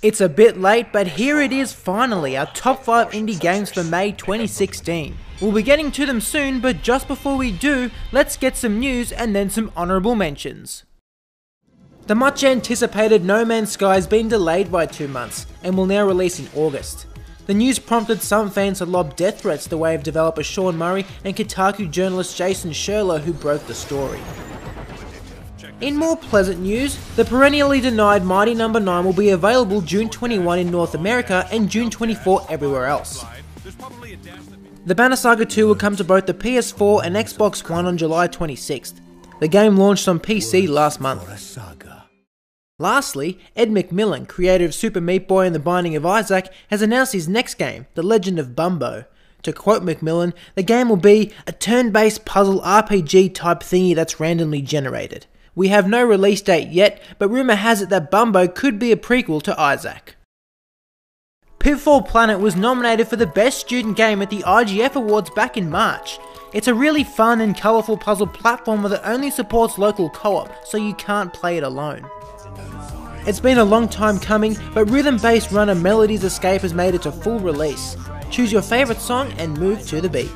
It's a bit late, but here it is finally, our top 5 indie games for May 2016. We'll be getting to them soon, but just before we do, let's get some news and then some honourable mentions. The much anticipated No Man's Sky has been delayed by 2 months, and will now release in August. The news prompted some fans to lob death threats the way of developer Sean Murray and Kotaku journalist Jason Sherlock, who broke the story. In more pleasant news, the perennially denied Mighty No. 9 will be available June 21 in North America and June 24 everywhere else. The Banner Saga 2 will come to both the PS4 and Xbox One on July 26th. The game launched on PC last month. Lastly, Ed McMillan, creator of Super Meat Boy and The Binding of Isaac, has announced his next game, The Legend of Bumbo. To quote McMillan, the game will be a turn-based puzzle RPG type thingy that's randomly generated. We have no release date yet, but rumour has it that Bumbo could be a prequel to Isaac. Pitfall Planet was nominated for the Best Student Game at the IGF Awards back in March. It's a really fun and colourful puzzle platformer that only supports local co-op, so you can't play it alone. It's been a long time coming, but rhythm-based runner Melody's Escape has made it to full release. Choose your favourite song and move to the beat.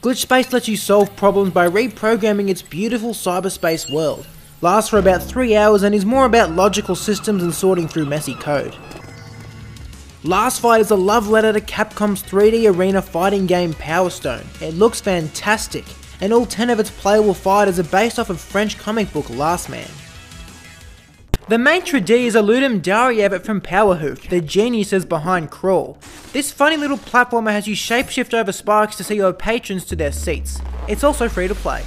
Glitch Space lets you solve problems by reprogramming its beautiful cyberspace world. Lasts for about 3 hours and is more about logical systems and sorting through messy code. Last Fight is a love letter to Capcom's 3D arena fighting game Power Stone. It looks fantastic, and all 10 of its playable fighters are based off of French comic book Last Man. The maitre d' is a Ludum Dare from Powerhoof, the geniuses behind Crawl. This funny little platformer has you shapeshift over sparks to see your patrons to their seats. It's also free to play.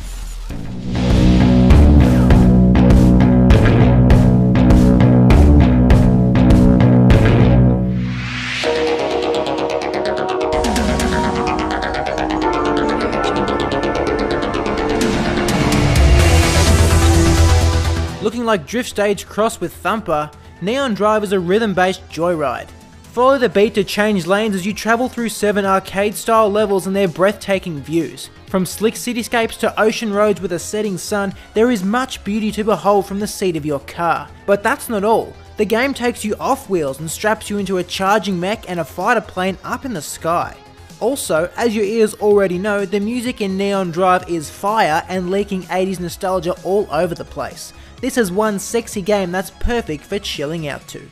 Looking like Drift Stage crossed with Thumper, Neon Drive is a rhythm-based joyride. Follow the beat to change lanes as you travel through 7 arcade-style levels and their breathtaking views. From slick cityscapes to ocean roads with a setting sun, there is much beauty to behold from the seat of your car. But that's not all. The game takes you off wheels and straps you into a charging mech and a fighter plane up in the sky. Also, as your ears already know, the music in Neon Drive is fire and leaking 80s nostalgia all over the place. This is one sexy game that's perfect for chilling out to.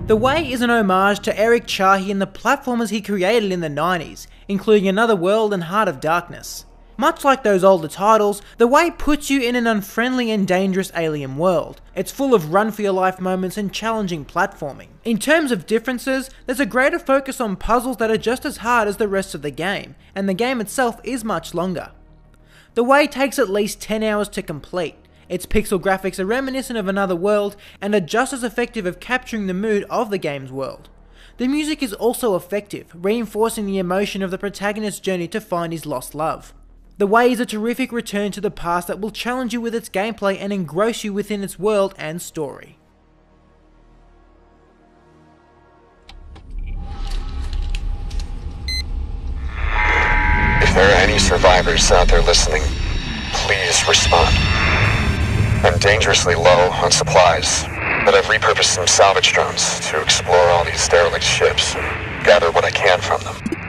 The Way is an homage to Eric Chahi and the platformers he created in the 90s, including Another World and Heart of Darkness. Much like those older titles, The Way puts you in an unfriendly and dangerous alien world. It's full of run-for-your-life moments and challenging platforming. In terms of differences, there's a greater focus on puzzles that are just as hard as the rest of the game, and the game itself is much longer. The Way takes at least 10 hours to complete. Its pixel graphics are reminiscent of Another World, and are just as effective of capturing the mood of the game's world. The music is also effective, reinforcing the emotion of the protagonist's journey to find his lost love. The Way is a terrific return to the past that will challenge you with its gameplay and engross you within its world and story. If there are any survivors out there listening, please respond. I'm dangerously low on supplies, but I've repurposed some salvage drones to explore all these derelict ships and gather what I can from them.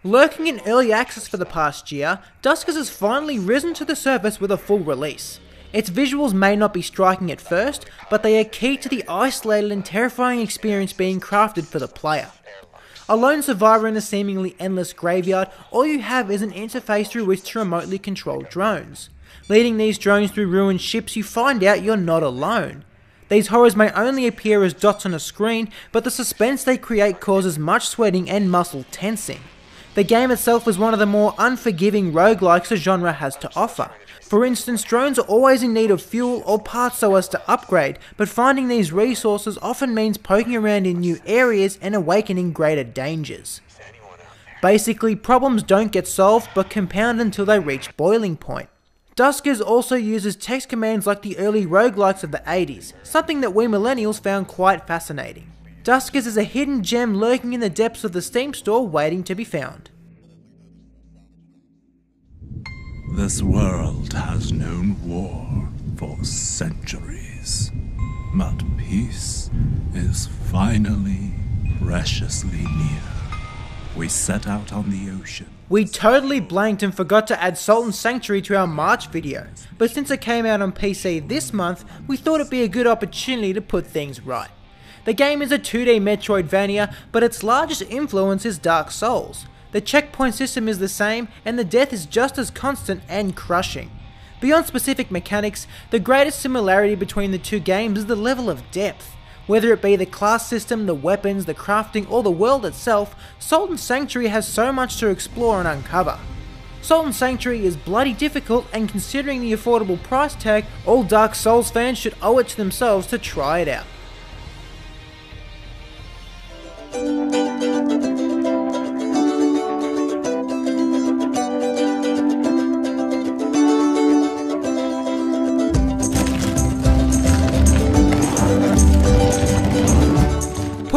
Lurking in early access for the past year, Duskers has finally risen to the surface with a full release. Its visuals may not be striking at first, but they are key to the isolated and terrifying experience being crafted for the player. A lone survivor in a seemingly endless graveyard, all you have is an interface through which to remotely control drones. Leading these drones through ruined ships, you find out you're not alone. These horrors may only appear as dots on a screen, but the suspense they create causes much sweating and muscle tensing. The game itself is one of the more unforgiving roguelikes the genre has to offer. For instance, drones are always in need of fuel or parts so as to upgrade, but finding these resources often means poking around in new areas and awakening greater dangers. Basically, problems don't get solved but compound until they reach boiling point. Duskers also uses text commands like the early roguelikes of the 80s, something that we millennials found quite fascinating. Duskers is a hidden gem lurking in the depths of the Steam store waiting to be found. This world has known war for centuries, but peace is finally preciously near. We set out on the ocean. We totally blanked and forgot to add Salt and Sanctuary to our March video, but since it came out on PC this month, we thought it'd be a good opportunity to put things right. The game is a 2D Metroidvania, but its largest influence is Dark Souls. The checkpoint system is the same, and the death is just as constant and crushing. Beyond specific mechanics, the greatest similarity between the two games is the level of depth. Whether it be the class system, the weapons, the crafting, or the world itself, Salt and Sanctuary has so much to explore and uncover. Salt and Sanctuary is bloody difficult, and considering the affordable price tag, all Dark Souls fans should owe it to themselves to try it out.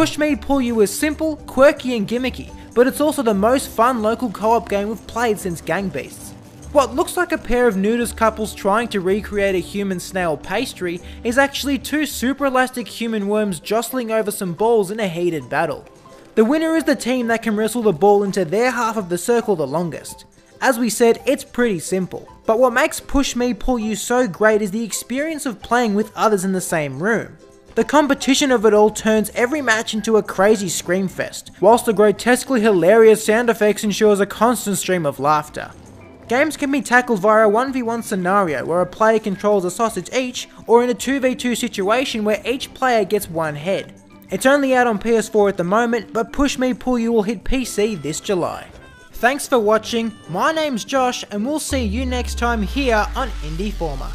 Push Me Pull You is simple, quirky and gimmicky, but it's also the most fun local co-op game we've played since Gang Beasts. What looks like a pair of nudist couples trying to recreate a human snail pastry is actually two super elastic human worms jostling over some balls in a heated battle. The winner is the team that can wrestle the ball into their half of the circle the longest. As we said, it's pretty simple, but what makes Push Me Pull You so great is the experience of playing with others in the same room. The competition of it all turns every match into a crazy scream fest, whilst the grotesquely hilarious sound effects ensures a constant stream of laughter. Games can be tackled via a 1v1 scenario where a player controls a sausage each, or in a 2v2 situation where each player gets one head. It's only out on PS4 at the moment, but Push Me Pull You will hit PC this July. Thanks for watching, my name's Josh, and we'll see you next time here on Indie Former.